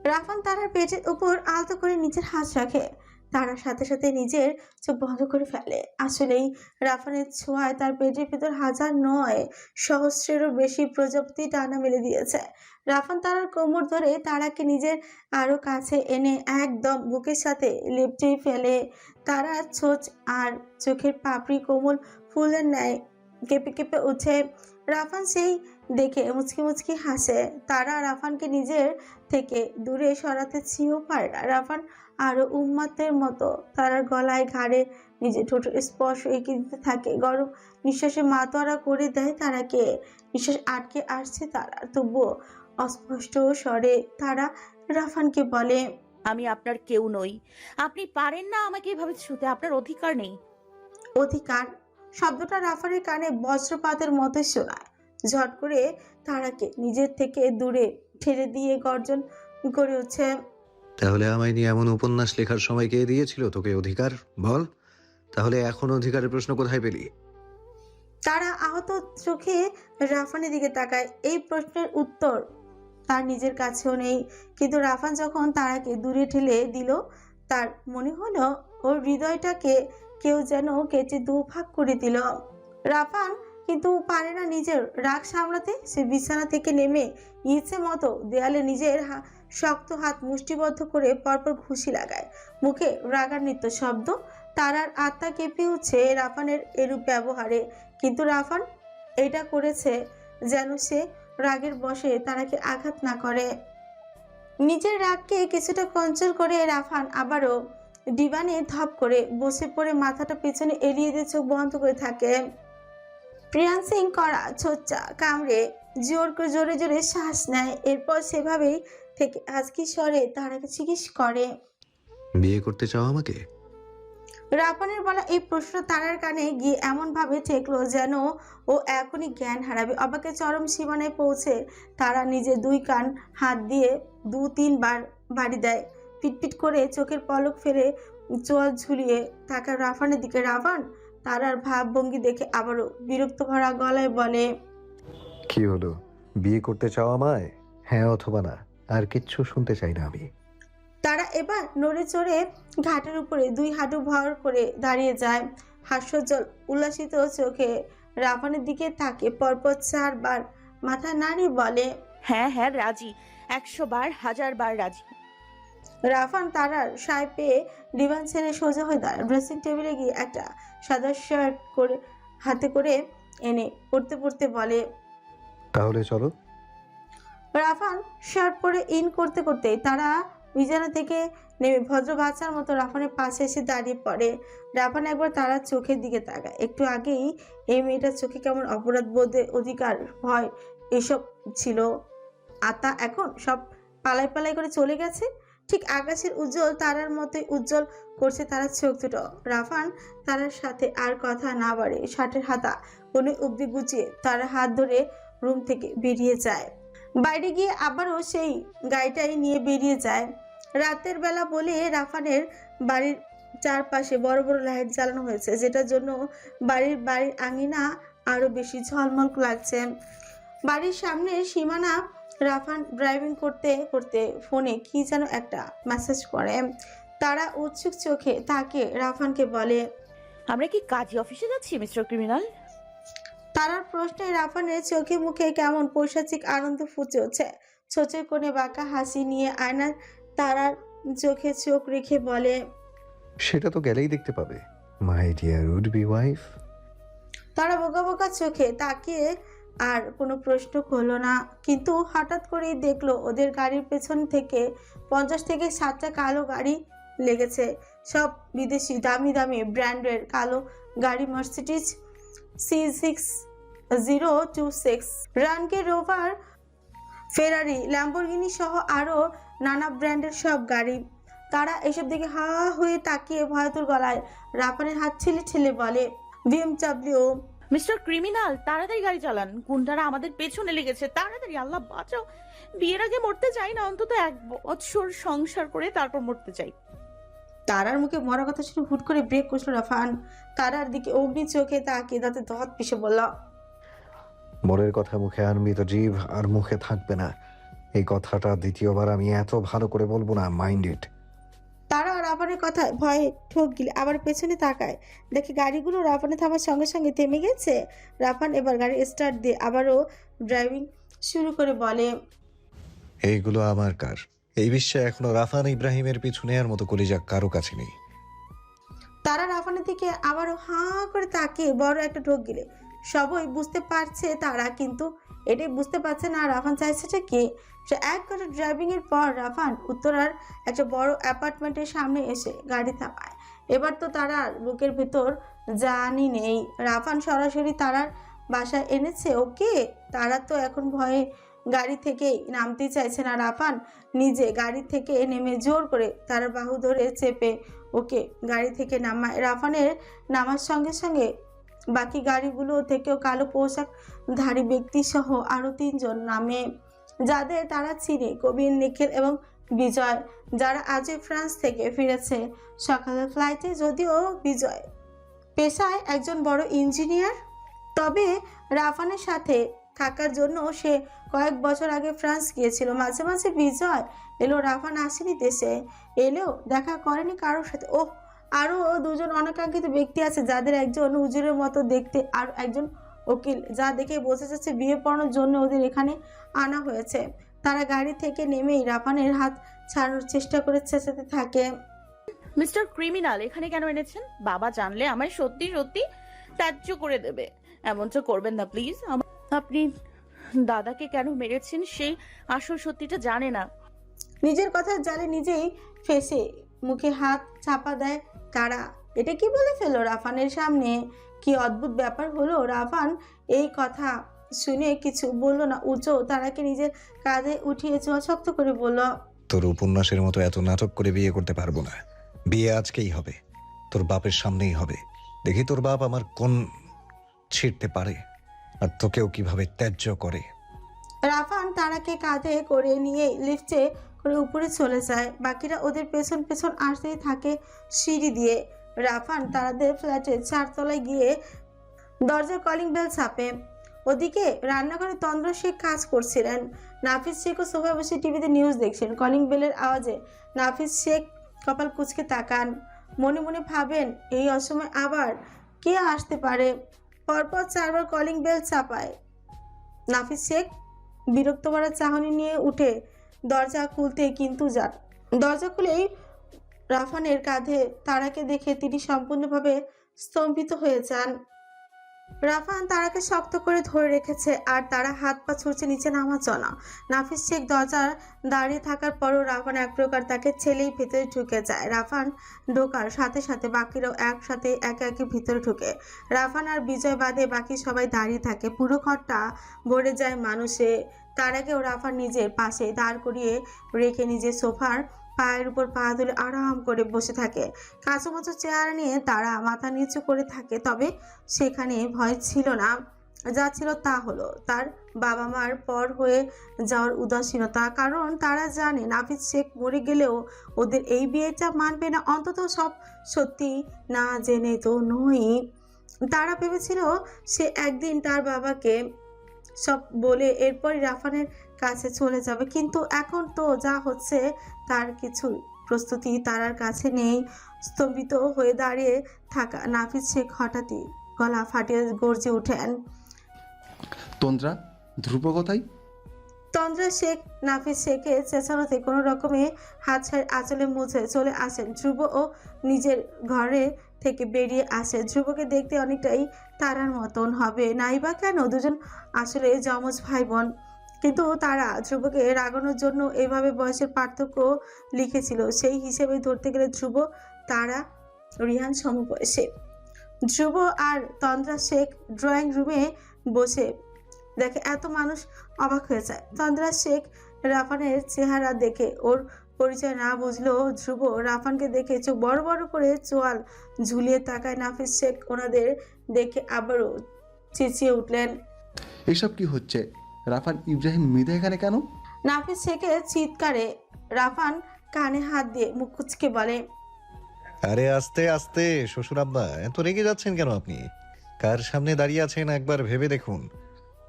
রাফান তারার পেটের উপর আলতো করে নিজের হাত রাখে। তারার সাথে সাথে নিজের চোখ বন্ধ করে ফেলে। আসলেই রাফানের ছোঁয়ায় তার পেটের ভিতর হাজার নয় সহস্রেরও বেশি প্রজাপতি টানা মেলে দিয়েছে। রাফান তারার কোমর ধরে তারাকে নিজের আরো কাছে এনে একদম বুকের সাথে লেপটে ফেলে। তারা ছোঁচ আর চোখের পাপড়ি কোমল ফুলের ন্যায় কেঁপে কেঁপে উঠে। রাফান সেই দেখে মুচকি মুচকি হাসে। তারা রাফানকে নিজের থেকে দূরে সরাতে চেয়েও পারে না। রাফান আরো উন্মাদের মতো তারার গলায় ঘাড়ে নিজের ঠোঁটের স্পর্শ এঁকে দিতে থাকে। গরম নিঃশ্বাসে মাতোয়ারা করে দেয় তারাকে। নিঃশ্বাস আটকে আসছে তারা, তবুও অস্পষ্ট স্বরে তারা রাফানকে বলে, আমি আপনার কেউ নই। আপনি পারেন না আমাকে এভাবে ছুঁতে, আপনার অধিকার নেই। অধিকার শব্দটা রাফানের কানে বজ্রপাতের মতো শোনায়। ঝট করে তারাকে নিজের থেকে দূরে ঠেলে দিয়ে গর্জন করে উঠছে, তাহলে আমায় নিয়ে এমন উপন্যাস লেখার সময় কে দিয়েছিল তোকে অধিকার? বল, তাহলে এখন অধিকারের প্রশ্ন কোথায় পেলি? তারা আহত চোখে রাফানের দিকে তাকায়। এই প্রশ্নের উত্তর তার নিজের কাছেও নেই, কিন্তু রাফান যখন তারাকে দূরে ঠেলে দিল তার মনে হলো ওর হৃদয়টাকে কেউ যেন কেটে দুভাগ করে দিল। রাফান কিন্তু পারে না নিজের রাগ সামলাতে। সে বিছানা থেকে নেমে ইচ্ছে মতো দেয়ালে নিজের শক্ত হাত মুষ্টিবদ্ধ করে পরপর ঘুষি লাগায়। মুখে রাগান্বিত শব্দ। তারার আত্মা কেঁপে উঠছে রাফানের এরূপ ব্যবহারে। কিন্তু রাফান এটা করেছে যেন সে রাগের বশে তারাকে আঘাত না করে। নিজের রাগকে কিছুটা কন্ট্রোল করে রাফান আবারও ডিভানে ধপ করে বসে পড়ে মাথাটা পেছনে এড়িয়ে দিয়ে চোখ বন্ধ করে থাকে। প্রিয়ান সিং করা ছোচ্চা কামড়ে জোরে জোরে শ্বাস নেয়। এরপর সেভাবেই থেকে আজকি স্বরে তারাকে জিজ্ঞেস করে, বিয়ে করতে চাও আমাকে? রাফানের বলা এই প্রশ্ন তারার কানে গিয়ে এমনভাবে ঠেকলো যেন ও এখনই জ্ঞান হারাবে। অবাকের চরম সীমানায় পৌঁছে তারা নিজের দুই কান হাত দিয়ে 2-3 বার বাড়ি দেয়। পিটপিট করে চোখের পলক ফেলে চোয়াল ঝুলিয়ে থাকা রাফানের দিকে। রাফান তারার ভাবভঙ্গি দেখে আবারও বিরক্ত ভরা গলায় বলে, কি হলো, বিয়ে করতে চাও আমায়? হ্যাঁ অথবা না, আর কিচ্ছু শুনতে চাই না আমি। তারা এবার নড়ে চড়ে ঘাটের উপরে 2 হাঁটু ভর করে দাঁড়িয়ে যায়। হাস্যজ্জ্বল উল্লাসিত চোখে রাফানের দিকে তাকে পরপর 4 বার মাথা নাড়িয়ে বলে, হ্যাঁ হ্যাঁ রাজি, 100 বার 1000 বার রাজি। রাফান তারার সায় পেয়ে ডিভান ছেড়ে সোজা হয়ে দাঁড়ায়। ড্রেসিং টেবিলে গিয়ে একটা সাদা শার্ট করে হাতে করে এনে পড়তে পড়তে বলে, তাহলে চলো। রাফান শার্ট পরে ইন করতে করতে তারা বিছানা থেকে নেমে ভদ্র বাচ্চার মতো রাফানের পাশে এসে দাঁড়িয়ে পড়ে। রাফান একবার তারার চোখের দিকে তাকায়। একটু আগেই এই মেয়েটার চোখে কেমন অপরাধ বোধে অধিকার ভয় এসব ছিল, আর তা এখন সব পালাই পালাই করে চলে গেছে। ঠিক আকাশের উজ্জ্বল তারার মতোই উজ্জ্বল করছে তারার চোখ দুটো। রাফান তারার সাথে আর কথা না বাড়ে শার্টের হাতা কোণে অব্দি গুছিয়ে তার হাত ধরে রুম থেকে বেরিয়ে যায়। বাইরে গিয়ে আবারও সেই গাড়িটাই নিয়ে বেরিয়ে যায়। রাতের বেলা বলে রাফানের বাড়ির চারপাশে বড় বড় লাইট জ্বালানো হয়েছে, যেটার জন্য বাড়ির আঙিনা আরো বেশি ঝলমল লাগছে। বাড়ির সামনের সীমানা রাফান ড্রাইভিং করতে করতে ফোনে কি যেন একটা মেসেজ করে। তারা উৎসুক চোখে তাকে রাফানকে বলে, আমরা কি কাজী অফিসে যাচ্ছি মিস্টার ক্রিমিনাল? তারার প্রশ্নে রাফানের চোখে মুখে কেমন পৈশাচিক আনন্দ ফুটে উঠছে। ছোচের কোণে বাঁকা হাসি নিয়ে আয়নার তারার চোখে চোখ রেখে বলে, সেটা তো গেলেই দেখতে পাবে my dear would be wife. তারা বোকা বোকা চোখে তাকিয়ে আর কোনো প্রশ্ন করলো না। কিন্তু হঠাৎ করেই দেখলো ওদের গাড়ির পেছন থেকে 50 থেকে 60টা কালো গাড়ি লেগেছে। সব বিদেশি দামি দামি ব্র্যান্ডের কালো গাড়ি। মার্সিডিজ C6026, রানকে রোভার, ফেরারি, ল্যাম্বরগিনি সহ আরও নানা ব্র্যান্ডের সব গাড়ি। তারা এসব দিকে হা হয়ে তাকিয়ে ভয়তুর গলায় রাফানের হাত ঠেলে ঠেলে বলে, BMW। মিস্টার ক্রিমিনাল তাড়াতাড়ি গাড়ি চালান, গুন্ডারা আমাদের পেছনে লেগেছে, তাড়াতাড়ি, আল্লাহ বাঁচাও। বিয়ের আগে মরতে চাই না, অন্তত 1 বছর সংসার করে তারপর মরতে চাই। তারার মুখে মরা কথা শুনে হুট করে ব্রেক কষল রাফান। তারার দিকে অগ্নি চোখে তাকিয়ে দাঁতে দাঁত পিষে বলল, মনের কথা মুখে আনবি তো জিভ আর মুখে থাকবে না। এই কথাটা দ্বিতীয়বার আমি এত ভালো করে বলবো না, মাইন্ড ইট। তারা রাফানের কথায় ভয়ে ঠোক গিলে আবার পেছনে তাকায়, দেখে গাড়িগুলো রাফানে থামার সঙ্গে সঙ্গে থেমে গেছে। রাফান এবার গাড়ি স্টার্ট দিয়ে আবারও ড্রাইভিং শুরু করে বলে, এইগুলো আমার কার। এই বিশ্বে এখনো রাফান ইব্রাহিমের পিছু নেয়ার মতো কলিজা কারো কাছে নেই। তারা রাফানের দিকে আবারও হাঁ করে তাকিয়ে বড় একটা ঢোক গিলে। সবই বুঝতে পারছে তারা, কিন্তু এটাই বুঝতে পারছে না রাফান চাইছেটা কি। সে 1 ঘন্টা ড্রাইভিং এর পর রাফান উত্তরার একটা বড় অ্যাপার্টমেন্টের সামনে এসে গাড়ি থামায়। এবার তো তারার বুকের ভেতর জানি নেই, রাফান সরাসরি তারার বাসায় এনেছে ওকে। তারা তো এখন ভয়ে গাড়ি থেকে নামতে চাইছে না। রাফান নিজে গাড়ি থেকে নেমে জোর করে তারার বাহু ধরে চেপে ওকে গাড়ি থেকে নামায়। রাফানের নামার সঙ্গে সঙ্গে বাকি গাড়িগুলো থেকেও কালো পোশাকধারী ব্যক্তি সহ আরো 3 জন নামে, যাদের তারা চিনে, কবির, নিখিল এবং বিজয়, যারা আজই ফ্রান্স থেকে ফিরেছে সকালের ফ্লাইটে। যদিও বিজয় পেশায় একজন বড় ইঞ্জিনিয়ার, তবে রাফানের সাথে থাকার জন্য সে কয়েক বছর আগে ফ্রান্স গিয়েছিল। মাঝে মাঝে বিজয় এলো, রাফান আসেনি দেশে, এলেও দেখা করেনি কারোর সাথে। ওহ, আরও দুজন অনাকাঙ্ক্ষিত ব্যক্তি আছে, যাদের একজন উজিরের মতো দেখতে আর একজন উকিল, যা দেখে বোঝা যাচ্ছে বিয়ে পড়ানোর জন্য ওদের এখানে আনা হয়েছে। তারা গাড়ি থেকে নেমেই রাফানের হাত ছাড়ানোর চেষ্টা করে চেঁচাতে থাকে। মিস্টার ক্রিমিনাল এখানে কেন এনেছেন? বাবা জানলে আমায় সত্যি সত্যি ত্যায্য করে দেবে। এমনটা করবেন না প্লিজ। আপনি দাদাকে কেন মেরেছেন সেই আসল সত্যিটা জানে না। নিজের কথা জালে নিজেই ফেসে মুখে হাত চাপা দেয় তারা। এটা কি বলে ফেললো রাফানের সামনে? কি অদ্ভুত ব্যাপার হলো। রাফান এই কথা শুনে কিছু বলল না, উঁচু তারাকে নিজের কাঁধে উঠিয়ে চোয়া শক্ত করে বলল, তোর উপন্যাসের মতো এত নাটক করে বিয়ে করতে পারবো না। বিয়ে আজকেই হবে, তোর বাপের সামনেই হবে। দেখি তোর বাপ আমার কোন ছিঁড়তে পারে আর তোকেও কিভাবে ত্যায্য করে। রাফান তারাকে কাঁধে করে নিয়ে লিফটে করে উপরে চলে যায়। বাকিরা ওদের পেছন পেছন আসতেই থাকে সিঁড়ি দিয়ে। রাফান তারাদের ফ্ল্যাটের 4 তলায় গিয়ে দরজার কলিং বেল চাপে। ওদিকে রান্নাঘরে তন্দ্র শেখ কাজ করছিলেন। নাফিস শেখও সোফায় বসে টিভিতে নিউজ দেখছেন। কলিং বেলের আওয়াজে নাফিস শেখ কপাল কুঁচকে তাকান। মনে মনে ভাবেন, এই অসময় আবার কে আসতে পারে। পরপর 4 বার কলিং বেল চাপায়। নাফিস শেখ বিরক্ত ভরা চাহনি নিয়ে উঠে দরজা খুলতে কিন্তু যান। দরজা খুলেই রাফানের কাঁধে তারাকে দেখে তিনি সম্পূর্ণভাবে স্তম্ভিত হয়ে যান। রাফান তারাকে শক্ত করে ধরে রেখেছে আর তারা হাত পা ছুঁড়ছে নিচে নামার জন্য। নাফিস শেখ দরজার দাঁড়িয়ে থাকার পরও রাফান এক প্রকার তাকে ছেলেই ভেতরে ঢুকে যায়। রাফান ঢোকার সাথে সাথে বাকিরাও একসাথে একে একে ভিতরে ঢুকে। রাফান আর বিজয় বাদে বাকি সবাই দাঁড়িয়ে থাকে। পুরো ঘরটা ভরে যায় মানুষে। তার আগেও রাফান নিজের পাশে দাঁড় করিয়ে রেখে নিজের সোফার পায়ের উপর পা তুলে আরাম করে বসে থাকে। কাঁচুমাচু চেয়ার নিয়ে তারা মাথা নিচু করে থাকে। তবে সেখানে ভয় ছিল না, যা ছিল তা হলো তার বাবা মার পর হয়ে যাওয়ার উদাসীনতা। কারণ তারা জানে নাফিস শেখ মরে গেলেও ওদের এই বিয়েটা মানবে না, অন্তত সব সত্যি না জেনে তো নই। তারা ভেবেছিল সে একদিন তার বাবাকে সব বলে এরপর রাফানের কাছে চলে যাবে, কিন্তু এখন তো যা হচ্ছে তার কিছু প্রস্তুতি তারার কাছে নেই। স্তম্ভিত হয়ে দাঁড়িয়ে থাকা নাফিস শেখ হঠাৎই গলা ফাটিয়ে গর্জে ওঠেন। তন্দ্রা, ধ্রুব কোথায়? তন্দ্রা শেখ নাফিস শেখের চেঁচানোতে কোনো রকমে হাত ছাড় আঁচলে মুছে চলে আসেন। ধ্রুব ও নিজের ঘরে থেকে বেরিয়ে আসে। ধ্রুবকে দেখতে অনেকটাই তারার মতন হবে, নাইবা কেন, দুজন আসলে যমজ ভাই বোন। কিন্তু তারা ধ্রুবকে রাগানোর জন্য এভাবে বয়সের পার্থক্য লিখেছিল। সেই হিসেবে ধরতে গেলে ধ্রুব তারা রিহান সমবয়সী। ধ্রুব আর তন্দ্রা শেখ ড্রয়িং রুমে বসে দেখে এত মানুষ অবাক হয়ে যায়। তন্দ্রা শেখ রাফানের চেহারা দেখে ওর পরিচয় না বুঝলেও ধ্রুব রাফানকে দেখে চোখ বড় বড় করে চোয়াল ঝুলিয়ে তাকায়। নাফিস শেখ ওনাদের দেখে আবারও চেঁচিয়ে উঠলেন, এসব কি হচ্ছে? রাফান ইব্রাহিম মৃধা এখানে কেন? নাফিস শেখের চিৎকারে রাফান কানে হাত দিয়ে মুখ কুচকে বলে, আরে আস্তে আস্তে শ্বশুর আব্বা, এত রেগে যাচ্ছেন কেন আপনি? কার সামনে দাঁড়িয়ে আছেন একবার ভেবে দেখুন।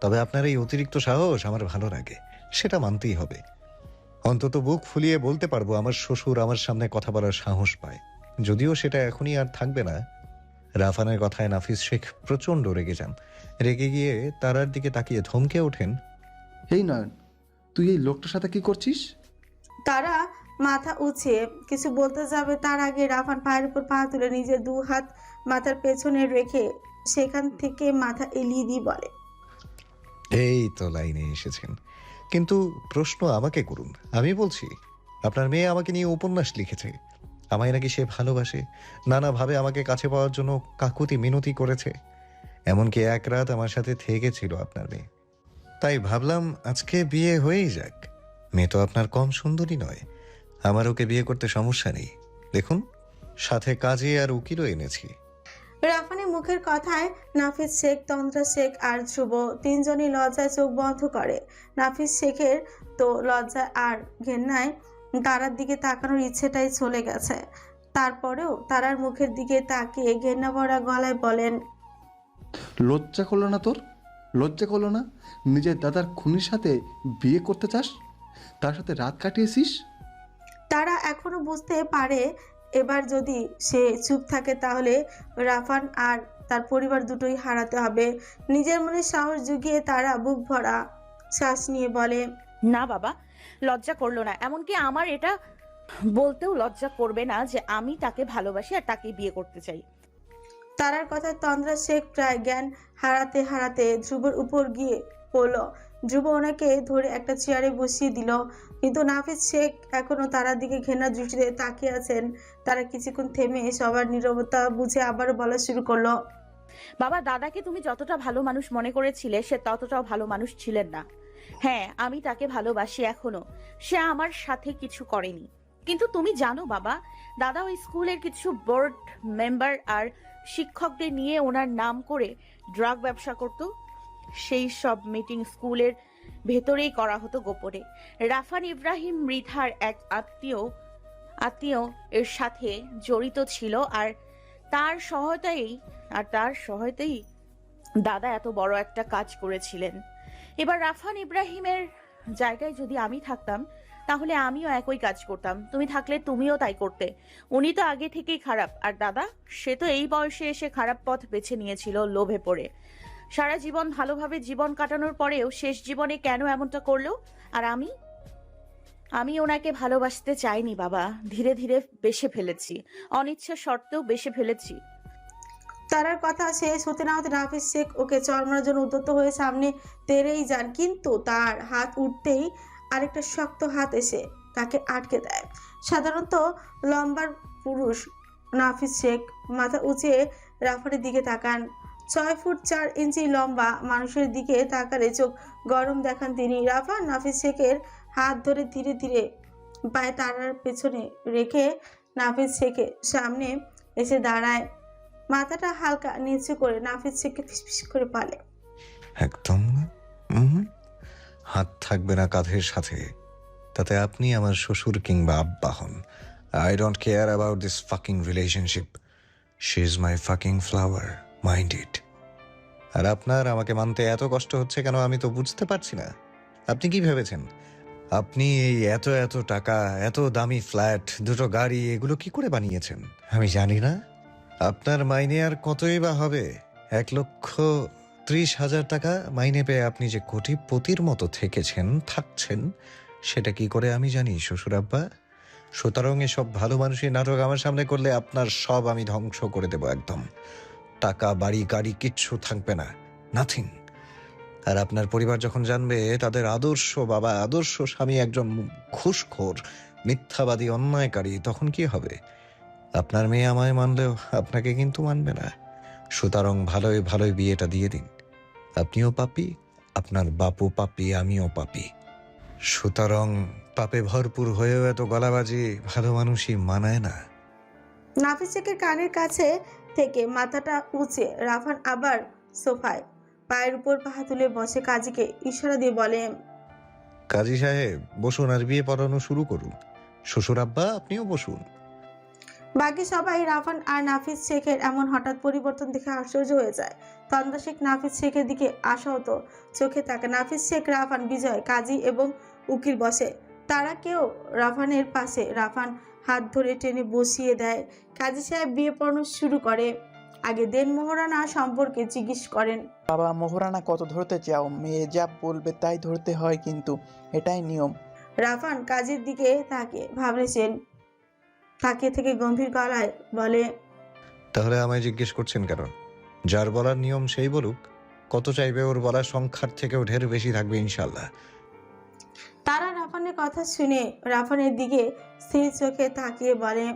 তবে আপনার এই অতিরিক্ত সাহস আমার ভালো লাগে, সেটা মানতেই হবে। অন্তত বুক ফুলিয়ে বলতে পারবো আমার শ্বশুর আমার সামনে কথা বলার সাহস পায়, যদিও সেটা এখনই আর থাকবে না। রাফানের কথায় নাফিস শেখ প্রচণ্ড রেগে যান। রেগে গিয়ে তারার দিকে তাকিয়ে ধমকে ওঠেন, এই নয়ন, তুই এই লোকটার সাথে কি করছিস? তারা মাথা উঁচিয়ে কিছু বলতে যাবে তার আগে রাফান পায়ের উপর পা তুলে নিজের 2 হাত মাথার পেছনে রেখে সেখান থেকে মাথা এলিয়ে দিয়ে বলে, এই তো লাইনে এসেছেন, কিন্তু প্রশ্ন আমাকে করুন। আমি বলছি, আপনার মেয়ে আমাকে নিয়ে উপন্যাস লিখেছে। আমায় নাকি সে ভালোবাসে, নানাভাবে আমাকে কাছে পাওয়ার জন্য কাকুতি মিনতি করেছে। এমনকি এক রাত আমার সাথে থেকেছিল আপনার মেয়ে। তাই ভাবলাম আজকে বিয়ে হয়েই যাক। মেয়ে তো আপনার কম সুন্দরী নয়, আমার ওকে বিয়ে করতে সমস্যা নেই। দেখুন, সাথে কাজে আর উকিলও এনেছি। রাফানের মুখের কথায় নাফিস শেখ, তন্দ্রা শেখ আর ধ্রুব তিনজনই লজ্জায় চোখ বন্ধ করে। নাফিস শেখের তো লজ্জা আর ঘেন্নায় তারার দিকে তাকানোর ইচ্ছেটাই চলে গেছে। তারপরেও তারার মুখের দিকে তাকিয়ে ঘেন্না ভরা গলায় বলেন, লজ্জা করলো না তোর? লজ্জা করলো না? নিজের দাদার খুনির সাথে বিয়ে করতে চাস, তার সাথে রাত কাটিয়েছিস। তারা এখনো বুঝতে পারে এবার যদি সে চুপ থাকে তাহলে রাফান আর তার পরিবার দুটোই হারাতে হবে। নিজের মনে সাহস জুগিয়ে তারা বুক ভরা শ্বাস নিয়ে বলে, না বাবা, লজ্জা করলো না। এমনকি আমার এটা বলতেও লজ্জা করবে না যে আমি তাকে ভালোবাসি আর তাকে বিয়ে করতে চাই। তারার কথায় তন্দ্রা শেখ প্রায় জ্ঞান হারাতে হারাতে ধ্রুবর উপর গিয়ে পড়ল। ধ্রুব ওনাকে ধরে একটা চেয়ারে বসিয়ে দিল, কিন্তু নাফিস শেখ এখনো তারার দিকে ঘেন্না দৃষ্টিতে তাকিয়ে আছেন। তারা কিছুক্ষণ থেমে সবার নীরবতা বুঝে আবার বলা শুরু করলো, বাবা, দাদাকে তুমি যতটা ভালো মানুষ মনে করেছিলে সে ততটাও ভালো মানুষ ছিলেন না। হ্যাঁ, আমি তাকে ভালোবাসি এখনো, সে আমার সাথে কিছু করেনি। কিন্তু তুমি জানো বাবা, দাদা ওই স্কুলের কিছু বোর্ড মেম্বার আর শিক্ষকদের নিয়ে ওনার নাম করে ড্রাগ ব্যবসা করত। সেই সব মিটিং স্কুলের ভেতরেই করা হতো গোপনে। রাফান ইব্রাহিম মৃধার এক আত্মীয় এর সাথে জড়িত ছিল, আর তার সহায়তাই দাদা এত বড় একটা কাজ করেছিলেন। এবার রাফান ইব্রাহিমের জায়গায় যদি আমি থাকতাম তাহলে আমিও একই কাজ করতাম। তুমি থাকলে তুমিও তাই করতে। উনি তো আগে থেকেই খারাপ, আর দাদা সে তো এই বয়সে এসে খারাপ পথ বেছে নিয়েছিল লোভে পড়ে। সারা জীবন ভালোভাবে জীবন কাটানোর পরেও শেষ জীবনে কেন এমনটা করলো? আর আমি ওনাকে ভালোবাসতে চাইনি বাবা, ধীরে ধীরে বেসে ফেলেছি, অনিচ্ছা সত্ত্বেও বেসে ফেলেছি। তারার কথা শেষ হতে না হতে নাফিস শেখ ওকে চড়মার জন্য উদ্যত হয়ে সামনে তেড়েই যান, কিন্তু তার হাত উঠতেই আরেকটা শক্ত হাত এসে তাকে আটকে দেয়। সাধারণত লম্বার পুরুষ নাফিস শেখ মাথা উঁচিয়ে রাফানের দিকে তাকান। 6 ফুট 4 ইঞ্চি লম্বা মানুষের দিকে তাকালে চোখ গরম দেখান তিনি। রাফান নাফিস শেখের হাত ধরে ধীরে ধীরে পায়ে তারার পেছনে রেখে নাফিস শেখের সামনে এসে দাঁড়ায়। মাথাটা হালকা নিচু করে নাফিস শেখকে ফিসফিস করে বলে, একদম না। হাত থাকবে না কাঁধের সাথে, তাতে আপনি আমার শ্বশুর কিংবা আব্বা হন। I don't care about this fucking relationship. She is my fucking flower, mind it. আর আপনার আমাকে মানতে এত কষ্ট হচ্ছে কেন আমি তো বুঝতে পারছি না। আপনি কি ভেবেছেন আপনি এই এত এত টাকা, এত দামি ফ্ল্যাট, দুটো গাড়ি, এগুলো কি করে বানিয়েছেন আমি জানি না? আপনার মাইনে আর কতই বা হবে? 1,30,000 টাকা মাইনে পেয়ে আপনি যে কোটিপতির মতো থেকেছেন, থাকছেন, সেটা কি করে আমি জানি শ্বশুর আব্বা? সুতরাং এসব ভালো মানুষের নাটক আমার সামনে করলে আপনার সব আমি ধ্বংস করে দেব একদম। টাকা, বাড়ি, গাড়ি কিচ্ছু থাকবে না, নাথিং। আর আপনার পরিবার যখন জানবে তাদের আদর্শ বাবা, আদর্শ স্বামী একজন ঘুষখোর, মিথ্যাবাদী, অন্যায়কারী, তখন কি হবে? আপনার মেয়ে আমায় মানলেও আপনাকে কিন্তু মানবে না। সুতরাং ভালোই ভালোই বিয়েটা দিয়ে দিন। আপনিও পাপী, আপনার বাপও পাপী, আমিও পাপী। সুতরাং পাপে ভরপুর হয়েও এত গলাবাজি ভালো মানুষই মানায় না। নাফিস শেখের কানের কাছে থেকে মাথাটা উঁচে রাফান আবার সোফায় পায়ের উপর পা তুলে বসে কাজীকে ইশারা দিয়ে বলে, কাজী সাহেব বসুন আর বিয়ে পড়ানো শুরু করুন। শ্বশুর আব্বা আপনিও বসুন। বাকি সবাই রাফান আর নাফিস শেখের এমন হঠাৎ পরিবর্তন দেখে আশ্চর্য হয়ে যায়। তন্দ্রা শেখ নাফিস শেখের দিকে আশাহত চোখে তাকে। নাফিস শেখ, রাফান, বিজয়, কাজী এবং উকিল বসে। তারা কেউ রাফানের পাশে। রাফান হাত ধরে টেনে বসিয়ে দেয়। কাজী সাহেব বিয়ে পড়ানো শুরু করে। আগে দেন মোহরানা সম্পর্কে জিজ্ঞেস করেন। বাবা, মোহরানা কত ধরতে চাও? মেয়ে যা বলবে তাই ধরতে হয়, কিন্তু এটাই নিয়ম। রাফান কাজীর দিকে ভাবলেছেন, তাকিয়ে থেকে গম্ভীর গলায় বলে, তাহলে আমায় জিজ্ঞেস করছেন কেন? যার বলার নিয়ম সেই বলুক। কত চাইবে? ওর বলার সংখ্যার থেকেও ঢের বেশি থাকবে ইনশাল্লাহ। তারা রাফানের কথা শুনে রাফানের দিকে স্থির চোখে তাকিয়ে বলে,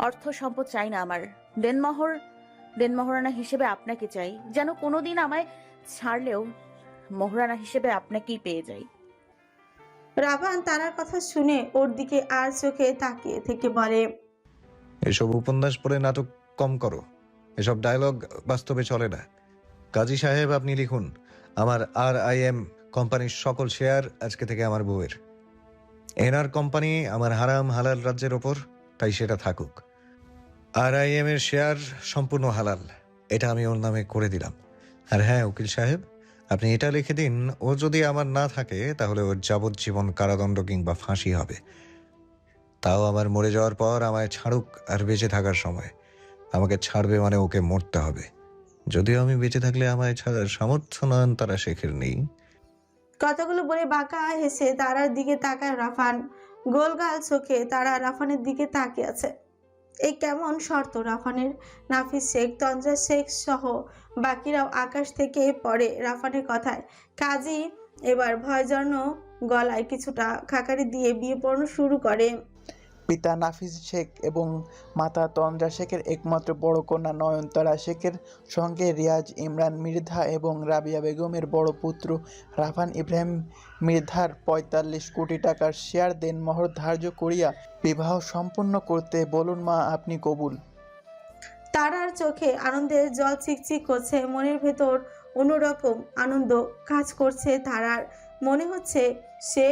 অর্থ সম্পদ চাই না আমার। দেনমোহরানা হিসেবে আপনাকে চাই, যেন কোনোদিন আমায় ছাড়লেও মোহরানা হিসেবে আপনাকেই পেয়ে যাই। রাফান তারার কথা শুনে ওর দিকে আর চোখে তাকিয়ে থেকে বলে, এসব উপন্যাস পড়ে নাটক কম করো। এসব ডায়লগ বাস্তবে চলে না। কাজী সাহেব আপনি লিখুন, আমার RIM কোম্পানির সকল শেয়ার আজকে থেকে আমার বউয়ের। এনার কোম্পানি আমার হারাম হালাল রাজ্যের ওপর, তাই সেটা থাকুক। RIM এর শেয়ার সম্পূর্ণ হালাল, এটা আমি ওর নামে করে দিলাম। আর হ্যাঁ উকিল সাহেব, আপনি এটা লিখে দিন, ও যদি আমার না থাকে তাহলে ওর যাবজ্জীবন কারাদণ্ড কিংবা ফাঁসি হবে। তাও আমার মরে যাওয়ার পর আমায় ছাড়ুক, আর বেঁচে থাকার সময় আমাকে ছাড়বে মানে ওকে মরতে হবে। যদিও আমি বেঁচে থাকলে আমায় ছাড়ার সামর্থ্য নয়নতারা শেখের নেই। কথাগুলো বলে বাঁকা হেসে তারার দিকে তাকায় রাফান। গোলগাল চোখে তারা রাফানের দিকে তাকিয়ে আছে। এই কেমন শর্ত রাফানের? নাফিস শেখ, তঞ্জা শেখ সহ বাকিরাও আকাশ থেকে পড়ে রাফানের কথায়। কাজী এবার ভয়জন্য গলায় কিছুটা খাকারি দিয়ে বিয়ে পড়ানো শুরু করে। পিতা নাফিস শেখ এবং মাতা তন্দ্রা শেখের একমাত্র বড় কন্যা নয়নতারা শেখের সঙ্গে রিয়াজ, ইমরান মৃধা এবং রাবিয়া বেগমের বড় পুত্র রাফান ইব্রাহিম মৃধার ৪৫ কোটি টাকার শেয়ার দেনমোহর ধার্য করিয়া বিবাহ সম্পন্ন করতে বলুন মা, আপনি কবুল। তারার চোখে আনন্দের জল চিকচিক করছে, মনের ভেতর অন্যরকম আনন্দ কাজ করছে। তারার মনে হচ্ছে সে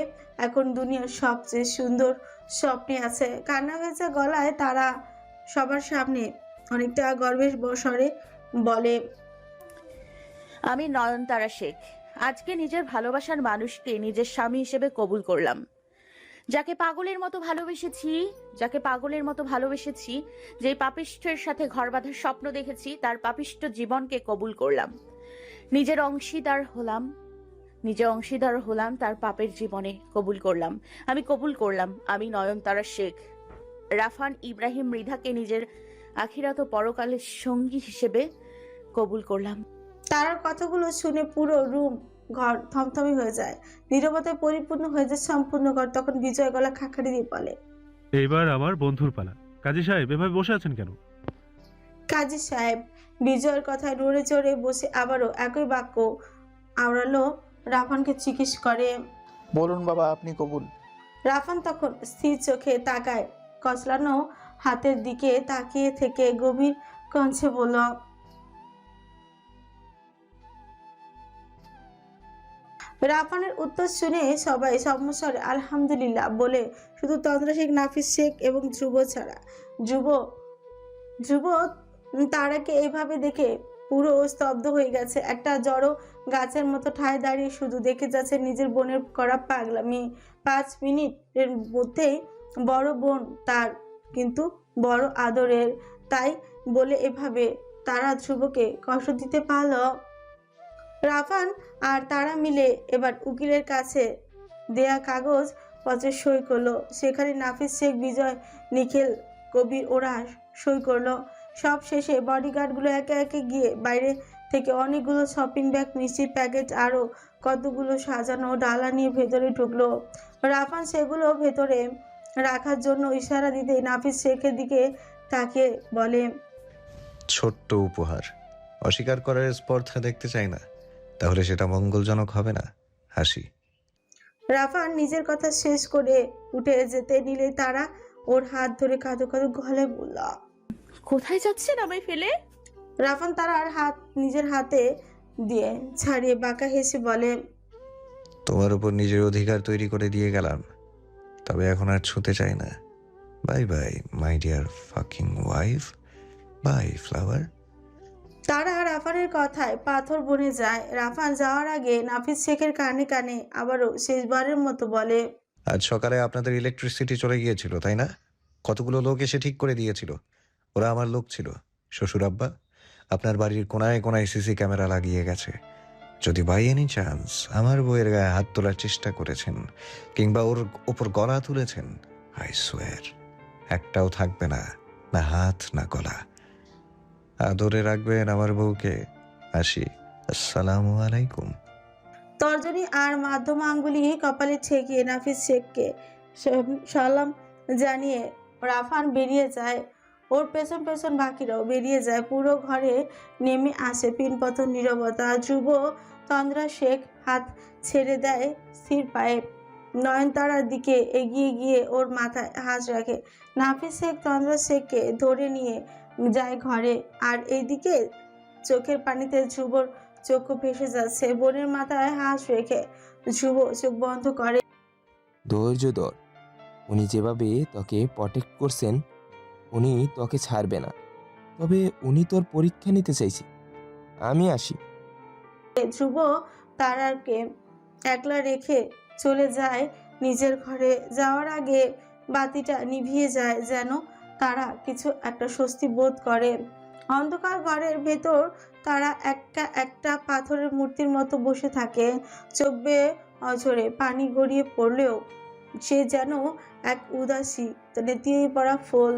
এখন দুনিয়ার সবচেয়ে সুন্দর স্বপ্নে আছে। কান্না ভেজা গলায় তারা সবার সামনে অনেকটা গর্বের স্বরে বলে, আমি নয়নতারা শেখ আজকে নিজের ভালোবাসার মানুষকে নিজের স্বামী হিসেবে কবুল করলাম। যাকে পাগলের মতো ভালোবেসেছি, যে পাপিষ্ঠের সাথে ঘর বাঁধার স্বপ্ন দেখেছি, তার পাপিষ্ঠ জীবনকে কবুল করলাম। নিজে অংশীদার হলাম তার পাপের জীবনে। কবুল করলাম আমি নয়নতারা শেখ রাফান ইব্রাহিম মৃধাকে নিজের আখিরাত ও পরকালের সঙ্গী হিসেবে কবুল করলাম। তারার কথাগুলো শুনে পুরো রুম ঘর থমথমে হয়ে যায়, নীরবতায় পরিপূর্ণ হয়ে যায় সম্পূর্ণ ঘর। তখন বিজয় গলা খাকারি দিয়ে বলে, এইবার আমার বন্ধুর পালা। কাজী সাহেব এভাবে বসে আছেন কেন? কাজী সাহেব বিজয়ের কথায় নড়ে চড়ে বসে আবারও একই বাক্য আওড়ালো রাফানকে জিজ্ঞেস করে। বলুন বাবা, আপনি কবুল। রাফান তখন স্থির চোখে তাকায়, কচলানো হাতের দিকে তাকিয়ে থেকে গভীর কণ্ঠে বলল, রাফানের উত্তর শুনে সবাই সম্মস্বরে আলহামদুলিল্লাহ বলে, শুধু তন্দ্রা শেখ, নাফিস শেখ এবং ধ্রুব ছাড়া। ধ্রুব তারাকে এইভাবে দেখে পুরো স্তব্ধ হয়ে গেছে। একটা জড়ো গাছের মতো ঠায় দাঁড়িয়ে শুধু দেখে যাচ্ছে নিজের বোনের করা পাগলামি। 5 মিনিটের মধ্যেই বড় বোন তার, কিন্তু বড় আদরের, তাই বলে এভাবে তারা ধ্রুবকে কষ্ট দিতে পারল? রাফান আর তারা মিলে এবার উকিলের কাছে দেয়া কাগজ পত্রে সই করলো। সেখানে নাফিস শেখ, বিজয়, নিখিল, কবির ওরা সই করলো। সব শেষে বডিগার্ডগুলো একে একে গিয়ে বাইরে থেকে অনেকগুলো শপিং ব্যাগ, মিষ্টির প্যাকেট আরও কতগুলো সাজানো ডালা নিয়ে ভেতরে ঢুকলো। রাফান সেগুলো ভেতরে রাখার জন্য ইশারা দিতেই নাফিস শেখের দিকে তাকিয়ে বলে, ছোট্ট উপহার, অস্বীকার করার স্পর্ধা দেখতে চাই না, তাহলে সেটা মঙ্গলজনক হবে না। হাসি। রাফান নিজের কথা শেষ করে উঠে যেতে নিলে তারা ওর হাত ধরে কাঁদো কাঁদো গলায় বলল, কোথায় যাচ্ছেন আমায় ফেলে? রাফান তারার হাত নিজের হাতে দিয়ে ছাড়িয়ে বাঁকা হেসে বলে, তোমার উপর নিজের অধিকার তৈরি করে দিয়ে গেলাম, তবে এখন আর ছুঁতে চাই না। Bye bye my dear fucking wife, bye flower. তারা রাফানের কথায় পাথর বনে যায়। রাফান যাওয়ার আগে নাফিস শেখের কানে কানে আবারও শেষবারের মতো বলে, আজ সকালে আপনাদের ইলেকট্রিসিটি চলে গিয়েছিল তাই না? কতগুলো লোক এসে ঠিক করে দিয়েছিল। ওরা আমার লোক ছিল। শ্বশুর আব্বা আপনার বাড়ির কোনায় কোনায় সিসি ক্যামেরা লাগিয়ে গেছে। যদি বাই এনি চান্স আমার বইয়ের গায়ে হাত তোলার চেষ্টা করেছেন কিংবা ওর ওপর গলা তুলেছেন, আই সোয়ার একটাও থাকবে না, না হাত না গলা। আদরে রাখবেন আমার বউকে। আসি, আসসালামু আলাইকুম। তর্জনী আর মাধ্যম আঙ্গুলি কপালে ঠেকিয়ে নাফিস শেখকে সালাম জানিয়ে রাফান বেরিয়ে যায়। ওর পেছন পেছন বাকিরাও বেরিয়ে যায়। পুরো ঘরে নেমে আসে পিনপতন নীরবতা। ধ্রুব তন্দ্রা শেখ হাত ছেড়ে দেয় স্থির পায়ে। নয়নতারার দিকে এগিয়ে গিয়ে ওর মাথায় হাত রাখে। নাফিস শেখ তন্দ্রা শেখকে ধরে নিয়ে যায় ঘরে। আর এইদিকে চোখের পানিতে ধ্রুবর চক্ষু ভেসে যাচ্ছে। বোনের মাথায় হাত রেখে ধ্রুব চোখ বন্ধ করে। ধৈর্য ধর, উনি যেভাবে তোকে প্রটেক্ট করছেন উনি তোকে ছাড়বে না। তবে উনি তোর পরীক্ষা নিতে চাইছে। আমি আসি। ধ্রুব তারাকে একলা রেখে চলে যায় নিজের ঘরে। যাওয়ার আগে বাতিটা নিভিয়ে যায়, যেন তারা কিছু একটা স্বস্তি বোধ করে। অন্ধকার ঘরের ভেতর তারা একটা একটা পাথরের মূর্তির মতো বসে থাকে। চোখ বেয়ে অঝরে পানি গড়িয়ে পড়লেও সে যেন এক উদাসী নেতিয়ে পড়া ফুল।